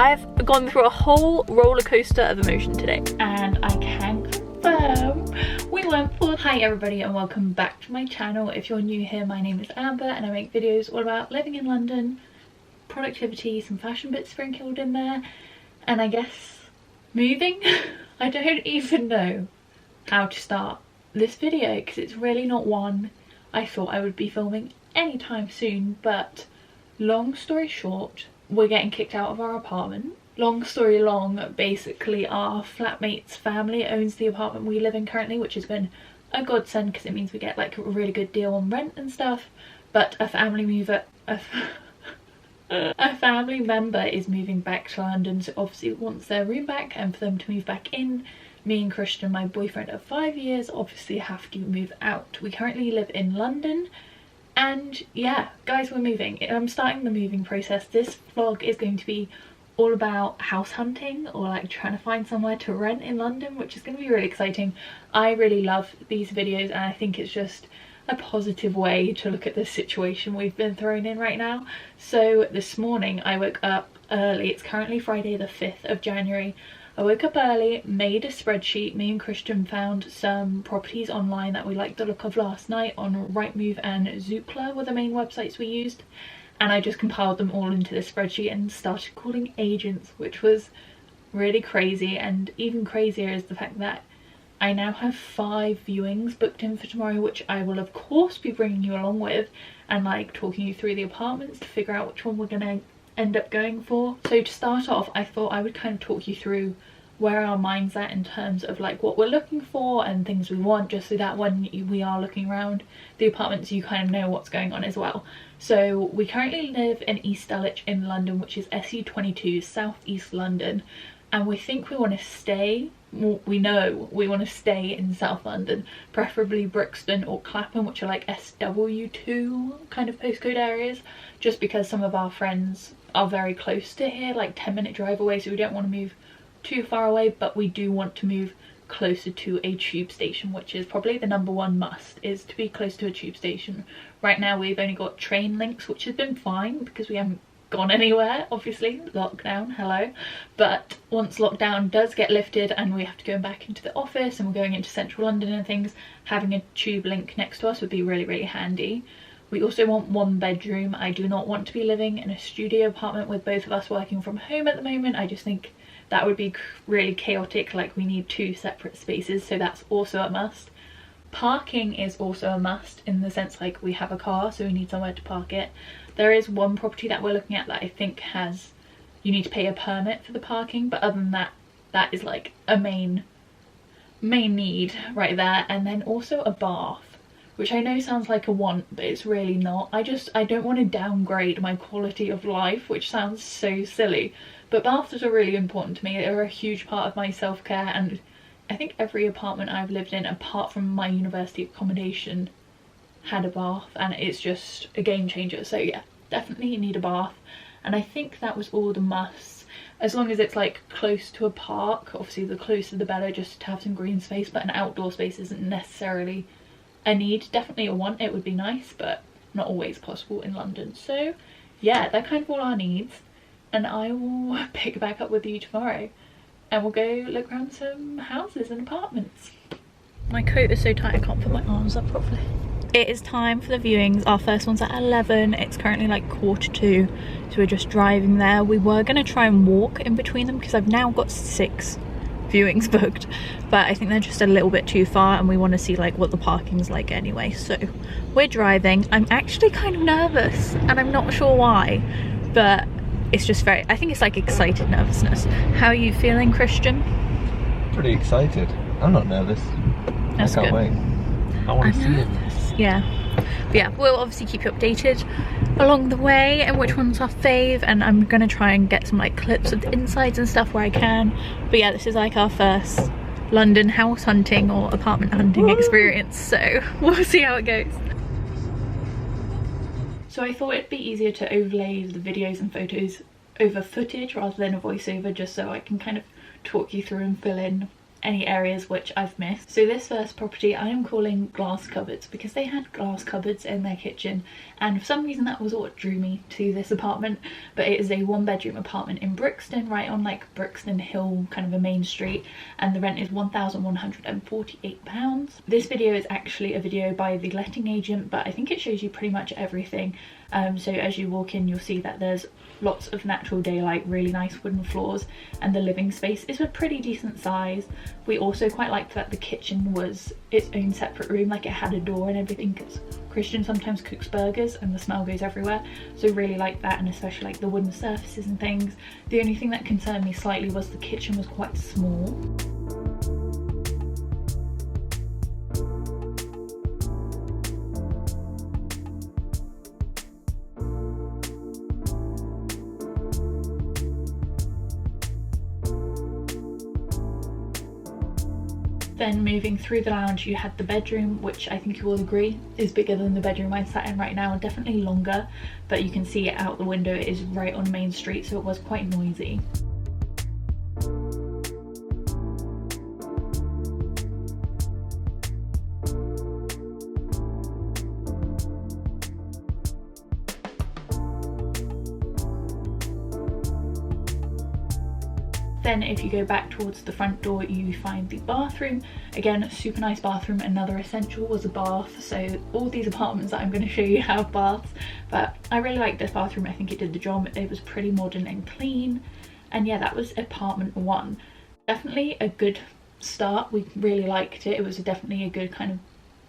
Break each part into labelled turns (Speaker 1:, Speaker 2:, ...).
Speaker 1: I've gone through a whole roller coaster of emotion today, and I can confirm we went for... Hi everybody and welcome back to my channel. If you're new here, my name is Amber and I make videos all about living in London, productivity, some fashion bits sprinkled in there, and I guess moving. I don't even know how to start this video because it's really not one I thought I would be filming anytime soon, but long story short, we're getting kicked out of our apartment. Long story long, basically our flatmate's family owns the apartment we live in currently, which has been a godsend because it means we get like a really good deal on rent and stuff, but a family member is moving back to London, so obviously wants their room back, and for them to move back in, me and Christian, my boyfriend of 5 years, obviously have to move out. We currently live in London, and yeah guys, we're moving. I'm starting the moving process. This vlog is going to be all about house hunting, or like trying to find somewhere to rent in London, which is going to be really exciting. I really love these videos and I think it's just a positive way to look at the situation we've been thrown in right now. So this morning I woke up early. It's currently Friday the 5th of January. I woke up early, made a spreadsheet. Me and Christian found some properties online that we liked the look of last night on Rightmove and Zoopla were the main websites we used, and I just compiled them all into this spreadsheet and started calling agents, which was really crazy. And even crazier is the fact that I now have 5 viewings booked in for tomorrow, which I will of course be bringing you along with and like talking you through the apartments to figure out which one we're gonna end up going for. So to start off, I thought I would kind of talk you through where our mind's at in terms of like what we're looking for and things we want, just so that when we are looking around the apartments you kind of know what's going on as well. So we currently live in East Dulwich in London, which is SE22, South East London, and we think we want to stay, well, we know we want to stay in South London, preferably Brixton or Clapham, which are like SW2 kind of postcode areas, just because some of our friends are very close to here, like 10-minute drive away, so we don't want to move too far away, but we do want to move closer to a tube station, which is probably the #1 must, is to be close to a tube station. Right now we've only got train links, which has been fine because we haven't gone anywhere, obviously, lockdown, hello. But once lockdown does get lifted and we have to go back into the office and we're going into central London and things, having a tube link next to us would be really, really handy. We also want 1 bedroom. I do not want to be living in a studio apartment with both of us working from home at the moment. I just think that would be really chaotic. Like, we need 2 separate spaces, so that's also a must. Parking is also a must, in the sense like we have a car, so we need somewhere to park it. There is one property that we're looking at that I think has, you need to pay a permit for the parking, but other than that, that is like a main need right there. And then also a bath, which I know sounds like a want, but it's really not. I don't want to downgrade my quality of life, which sounds so silly, but baths are really important to me. They're a huge part of my self-care, and I think every apartment I've lived in apart from my university accommodation had a bath, and it's just a game changer. So yeah, definitely need a bath, and I think that was all the musts, as long as it's like close to a park. Obviously the closer the better, just to have some green space, but an outdoor space isn't necessarily a need. Definitely a want, it would be nice, but not always possible in London. So yeah, they're kind of all our needs, and I will pick back up with you tomorrow and we'll go look around some houses and apartments. My coat is so tight I can't put my arms up properly. It is time for the viewings. Our first one's at 11. It's currently like 1:45, so we're just driving there. We were going to try and walk in between them because I've now got 6 viewings booked, but I think they're just a little bit too far and we want to see like what the parking's like anyway. So we're driving. I'm actually kind of nervous and I'm not sure why, but it's just very, I think it's like excited nervousness. How are you feeling, Christian?
Speaker 2: Pretty excited. I'm not nervous.
Speaker 1: That's
Speaker 2: I can't
Speaker 1: good.
Speaker 2: wait. I want to see it.
Speaker 1: Yeah. But yeah, we'll obviously keep you updated along the way and which one's our fave, and I'm gonna try and get some like clips of the insides and stuff where I can. But yeah, this is like our first London house hunting or apartment hunting experience, so we'll see how it goes. So I thought it'd be easier to overlay the videos and photos over footage rather than a voiceover, just so I can kind of talk you through and fill in any areas which I've missed. So this first property I am calling glass cupboards because they had glass cupboards in their kitchen, and for some reason that was what drew me to this apartment. But it is a 1-bedroom apartment in Brixton, right on like Brixton Hill, kind of a main street, and the rent is £1,148. This video is actually a video by the letting agent, but I think it shows you pretty much everything. So as you walk in, you'll see that there's lots of natural daylight, really nice wooden floors, and the living space is a pretty decent size. We also quite liked that the kitchen was its own separate room, like it had a door and everything, because Christian sometimes cooks burgers and the smell goes everywhere, so really like that, and especially like the wooden surfaces and things. The only thing that concerned me slightly was the kitchen was quite small. Then moving through the lounge, you had the bedroom, which I think you will agree is bigger than the bedroom I sat in right now, definitely longer, but you can see it out the window. It is right on Main Street, so it was quite noisy. Then if you go back towards the front door, you find the bathroom. Again, super nice bathroom. Another essential was a bath. So all these apartments that I'm going to show you have baths, but I really liked this bathroom. I think it did the job. It was pretty modern and clean. And yeah, that was apartment 1. Definitely a good start. We really liked it. It was definitely a good kind of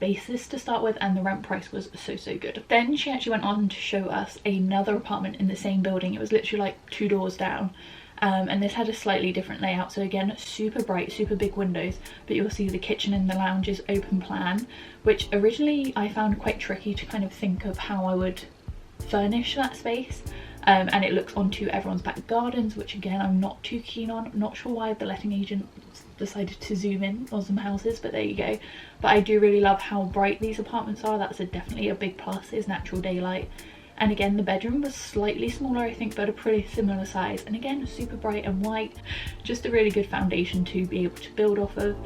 Speaker 1: basis to start with, and the rent price was so good. Then she actually went on to show us another apartment in the same building. It was literally like 2 doors down. And this had a slightly different layout, so again, super bright, super big windows, but you'll see the kitchen and the lounge is open plan, which originally I found quite tricky to kind of think of how I would furnish that space. And it looks onto everyone's back gardens, which again I'm not too keen on. I'm not sure why the letting agent decided to zoom in on some houses, but there you go. But I do really love how bright these apartments are. That's definitely a big plus, is natural daylight. And again, the bedroom was slightly smaller, I think, but a pretty similar size. And again, super bright and white. Just a really good foundation to be able to build off of.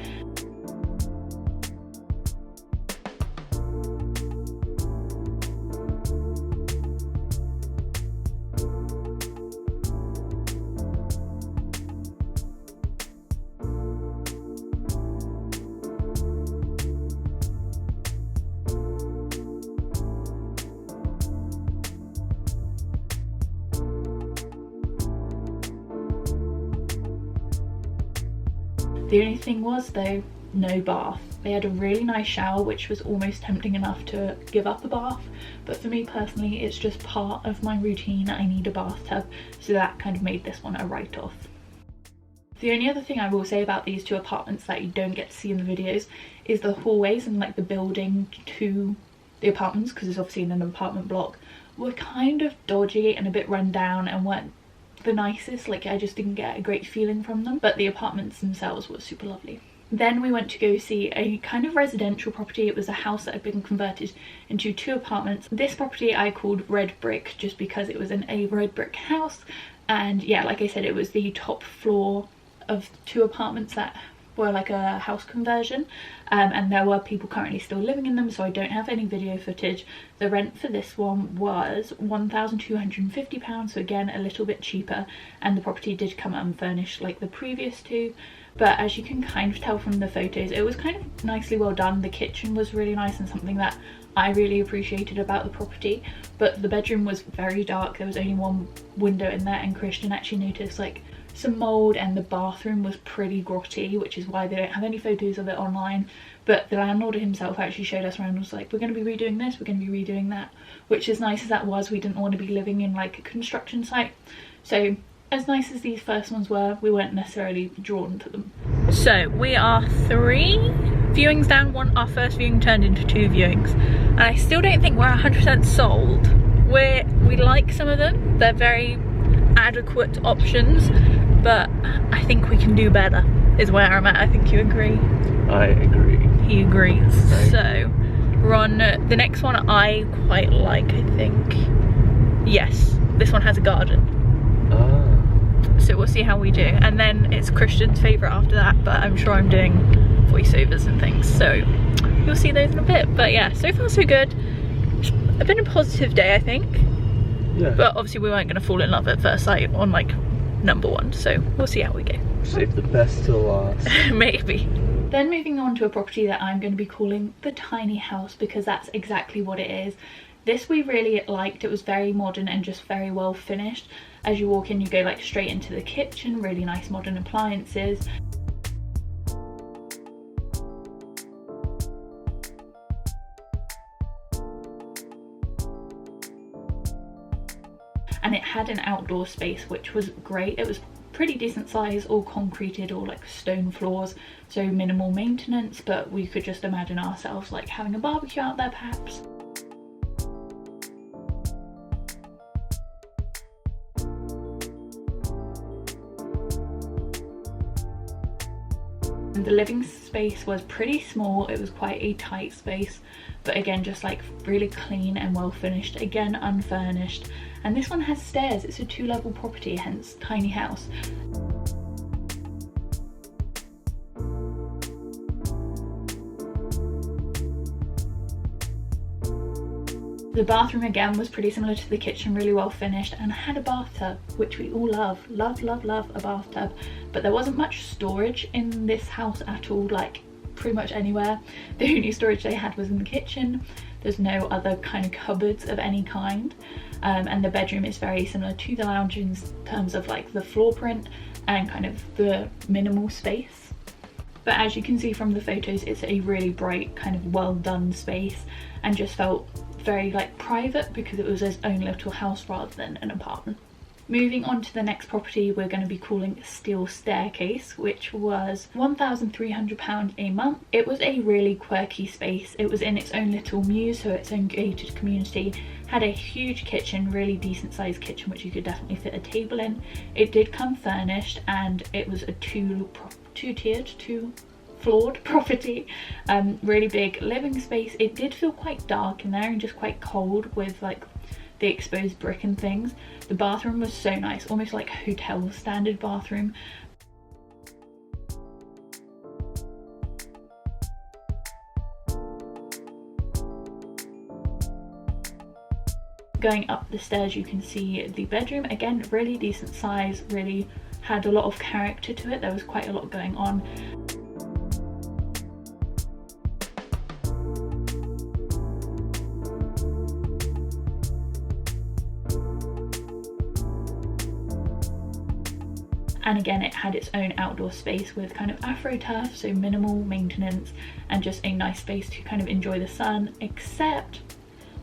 Speaker 1: The only thing was though, no bath. They had a really nice shower, which was almost tempting enough to give up a bath, but for me personally, it's just part of my routine. I need a bathtub, so that kind of made this one a write-off. The only other thing I will say about these 2 apartments that you don't get to see in the videos is the hallways and like the building to the apartments, because it's obviously in an apartment block, were kind of dodgy and a bit run down and weren't the nicest. Like, I just didn't get a great feeling from them, but the apartments themselves were super lovely. Then we went to go see a kind of residential property. It was a house that had been converted into 2 apartments. This property I called Red Brick just because it was in a red brick house, and yeah, like I said, it was the top floor of 2 apartments that were like a house conversion, and there were people currently still living in them, so I don't have any video footage. The rent for this one was £1,250, so again a little bit cheaper, and the property did come unfurnished like the previous 2, but as you can kind of tell from the photos, it was kind of nicely well done. The kitchen was really nice and something that I really appreciated about the property, but the bedroom was very dark. There was only 1 window in there, and Christian actually noticed like some mold, and the bathroom was pretty grotty, which is why they don't have any photos of it online. But the landlord himself actually showed us around and was like, we're going to be redoing this, we're going to be redoing that, which as nice as that was, we didn't want to be living in like a construction site. So as nice as these first ones were, we weren't necessarily drawn to them. So we are 3 viewings down. Our first viewing turned into 2 viewings, and I still don't think we're 100% sold. We like some of them, they're very adequate options, but I think we can do better is where I'm at. I think you agree.
Speaker 2: I agree.
Speaker 1: He agrees. So we're on the next one. I quite like, I think. Yes, this one has a garden. so we'll see how we do. And then it's Christian's favourite after that, but I'm sure I'm doing voiceovers and things, so you'll see those in a bit. But yeah, so far so good. It's been a positive day, I think. Yeah. But obviously we weren't going to fall in love at first sight on like number one, so we'll see how we go.
Speaker 2: Save the best till last.
Speaker 1: Maybe. Then moving on to a property that I'm going to be calling the tiny house, because that's exactly what it is. This we really liked. It was very modern and just very well finished. As you walk in, you go like straight into the kitchen, really nice modern appliances. And it had an outdoor space which was great. It was pretty decent size, all concreted, all like stone floors, so minimal maintenance, but we could just imagine ourselves like having a barbecue out there perhaps. And the living space was pretty small. It was quite a tight space, but again just like really clean and well finished, again unfurnished. And this one has stairs. It's a 2-level property, hence tiny house. The bathroom again was pretty similar to the kitchen, really well finished, and had a bathtub, which we all love. Love, love, love a bathtub. But there wasn't much storage in this house at all, like pretty much anywhere. The only storage they had was in the kitchen. There's no other kind of cupboards of any kind. And the bedroom is very similar to the lounge in terms of like the floor print and kind of the minimal space. But as you can see from the photos, it's a really bright, kind of well done space, and just felt very like private because it was its own little house rather than an apartment. Moving on to the next property, we're going to be calling Steel Staircase, which was £1,300 a month. It was a really quirky space. It was in its own little mews, so its own gated community. Had a huge kitchen, really decent sized kitchen, which you could definitely fit a table in. It did come furnished, and it was a two-tiered, two-floored property. Really big living space. It did feel quite dark in there and just quite cold with like the exposed brick and things. The bathroom was so nice, almost like hotel standard bathroom. Going up the stairs you can see the bedroom, again really decent size, really had a lot of character to it. There was quite a lot going on. And again, it had its own outdoor space with kind of AfroTurf, so minimal maintenance and just a nice space to kind of enjoy the sun, except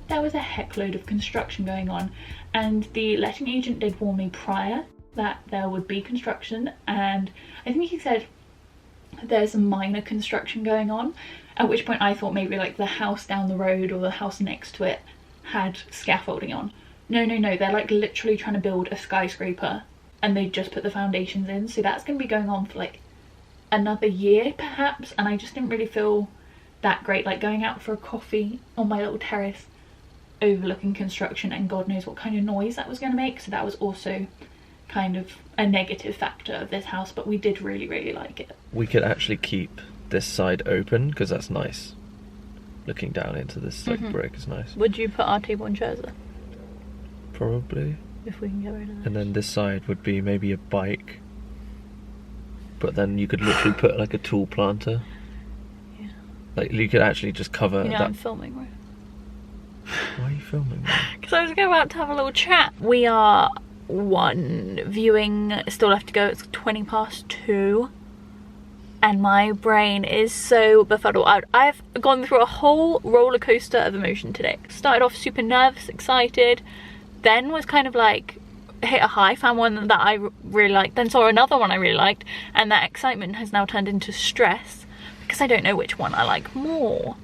Speaker 1: there was a heckload of construction going on. And the letting agent did warn me prior that there would be construction, and I think he said there's some minor construction going on, at which point I thought maybe like the house down the road or the house next to it had scaffolding on. No, they're like literally trying to build a skyscraper, and they just put the foundations in, so that's going to be going on for like another year perhaps. And I just didn't really feel that great, like going out for a coffee on my little terrace overlooking construction, and God knows what kind of noise that was going to make. So that was also kind of a negative factor of this house, but we did really like it.
Speaker 2: We could actually keep this side open because that's nice. Looking down into this like brick is nice.
Speaker 1: Would you put our table and chairs there?
Speaker 2: Probably.
Speaker 1: If we can get rid of it.
Speaker 2: And then this side would be maybe a bike, but then you could literally put like a tool planter.
Speaker 1: Yeah.
Speaker 2: Like you could actually just cover that.
Speaker 1: I'm filming, right?
Speaker 2: Why are you filming?
Speaker 1: Because I was about to have a little chat. We are one viewing still left to go. It's 2:20, and my brain is so befuddled. I've gone through a whole roller coaster of emotion today. Started off super nervous, excited, then was kind of like hit a high, found one that I really liked, then saw another one I really liked, and that excitement has now turned into stress because I don't know which one I like more.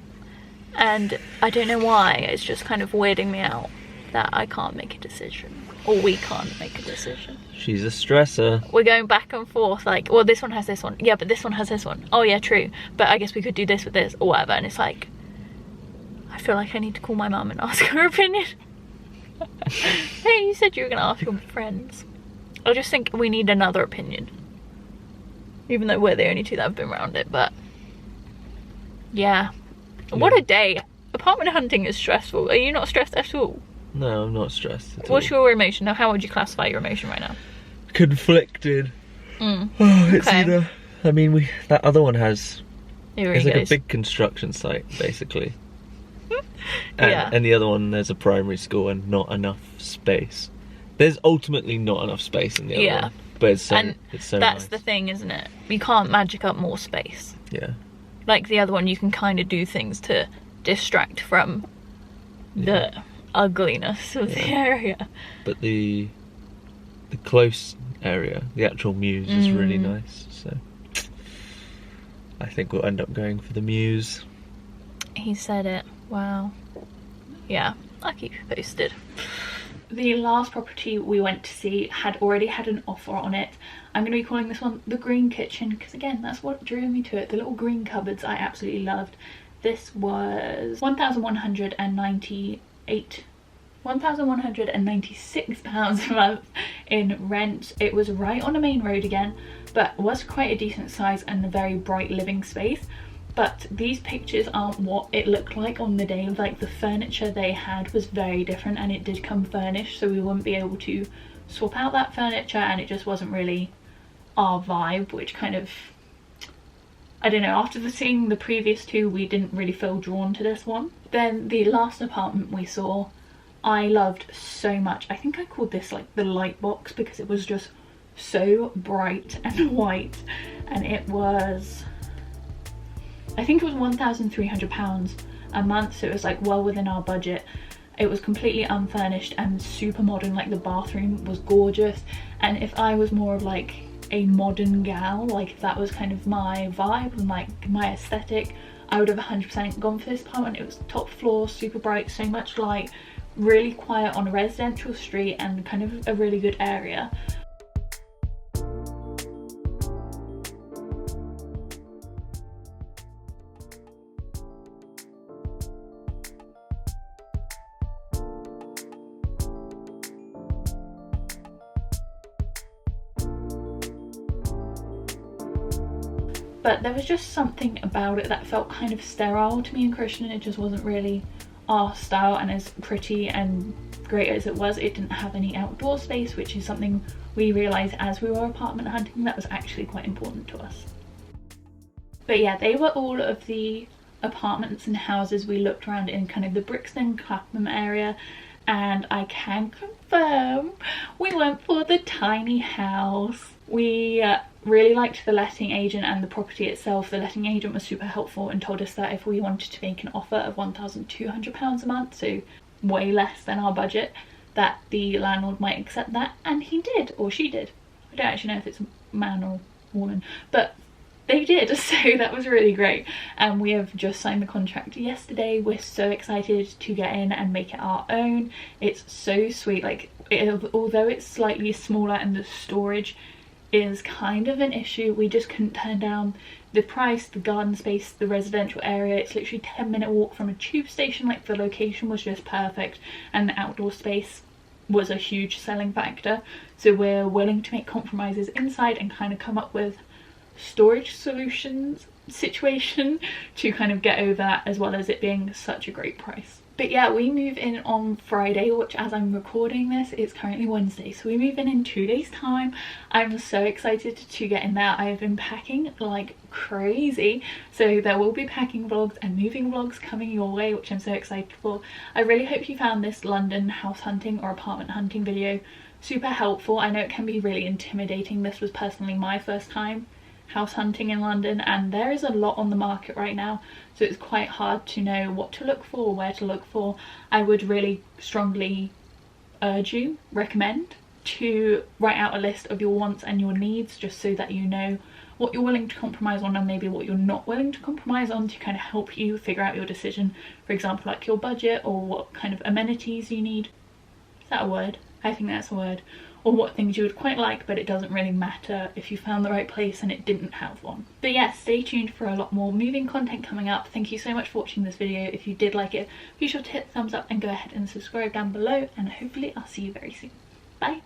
Speaker 1: And I don't know why, it's just kind of weirding me out that I can't make a decision, or we can't make a decision.
Speaker 2: She's a stressor.
Speaker 1: We're going back and forth, like, well, this one has this one, yeah, but this one has this one, oh yeah, true, but I guess we could do this with this, or whatever. And it's like, I feel like I need to call my mum and ask her opinion. Hey, you said you were going to ask your friends. I just think we need another opinion. Even though we're the only two that have been around it, but yeah. What a day. Apartment hunting is stressful. Are you not stressed at all?
Speaker 2: No, I'm not stressed at all.
Speaker 1: What's your emotion now? How would you classify your emotion right now?
Speaker 2: Conflicted.
Speaker 1: Mm.
Speaker 2: Oh, it's
Speaker 1: Okay.
Speaker 2: either, I mean, that other one has,
Speaker 1: Here
Speaker 2: it's
Speaker 1: he
Speaker 2: like
Speaker 1: goes.
Speaker 2: a big construction site, basically.
Speaker 1: Yeah.
Speaker 2: And the other one, there's a primary school and not enough space. There's ultimately not enough space in the other one. But it's so,
Speaker 1: and
Speaker 2: it's so
Speaker 1: that's
Speaker 2: nice.
Speaker 1: the thing, isn't it? You can't magic up more space.
Speaker 2: Yeah.
Speaker 1: Like the other one, you can kind of do things to distract from the ugliness of the area.
Speaker 2: But the close area, the actual Mews, is really nice. So I think we'll end up going for the Mews.
Speaker 1: He said it. Wow. Yeah, I'll keep you posted. The last property we went to see had already had an offer on it. I'm going to be calling this one the Green Kitchen because, again, that's what drew me to it. The little green cupboards I absolutely loved. This was £1,196 a month in rent. It was right on a main road again, but was quite a decent size and a very bright living space. But these pictures aren't what it looked like on the day. Like, the furniture they had was very different and it did come furnished, so we wouldn't be able to swap out that furniture, and it just wasn't really our vibe, which kind of, I don't know, after seeing the previous two we didn't really feel drawn to this one. Then the last apartment we saw I loved so much. I think I called this like the light box because it was just so bright and white, and it was, I think it was £1,300 a month, so it was like well within our budget. It was completely unfurnished and super modern. Like, the bathroom was gorgeous, and if I was more of like a modern gal, like if that was kind of my vibe and like my aesthetic, I would have 100% gone for this apartment. It was top floor, super bright, so much light, really quiet on a residential street and kind of a really good area. But there was just something about it that felt kind of sterile to me and Christian. It just wasn't really our style, and as pretty and great as it was, it didn't have any outdoor space, which is something we realised as we were apartment hunting that was actually quite important to us. But yeah, they were all of the apartments and houses we looked around in kind of the Brixton, Clapham area, and I can confirm we went for the tiny house. We really liked the letting agent and the property itself. The letting agent was super helpful and told us that if we wanted to make an offer of £1,200 a month, so way less than our budget, that the landlord might accept that, and he did, or she did. I don't actually know if it's a man or woman, but they did, so that was really great. And we have just signed the contract yesterday. We're so excited to get in and make it our own. It's so sweet. Like, although it's slightly smaller and the storage is kind of an issue, we just couldn't turn down the price, the garden space, the residential area. It's literally a 10-minute walk from a tube station. Like, the location was just perfect, and the outdoor space was a huge selling factor. So we're willing to make compromises inside and kind of come up with storage solutions situation to kind of get over that, as well as it being such a great price. But yeah, we move in on Friday, which, as I'm recording this, it's currently Wednesday, so we move in 2 days time. I'm so excited to get in there. I have been packing like crazy, so there will be packing vlogs and moving vlogs coming your way, which I'm so excited for. I really hope you found this London house hunting or apartment hunting video super helpful. I know it can be really intimidating. This was personally my first time house hunting in London, and there is a lot on the market right now, so it's quite hard to know what to look for or where to look for. I would really strongly recommend to write out a list of your wants and your needs, just so that you know what you're willing to compromise on and maybe what you're not willing to compromise on, to kind of help you figure out your decision. For example, like your budget, or what kind of amenities you need. Is that a word? I think that's a word. Or what things you would quite like, but it doesn't really matter if you found the right place and it didn't have one. But yeah, stay tuned for a lot more moving content coming up. Thank you so much for watching this video. If you did like it, be sure to hit thumbs up and go ahead and subscribe down below, and hopefully I'll see you very soon. Bye!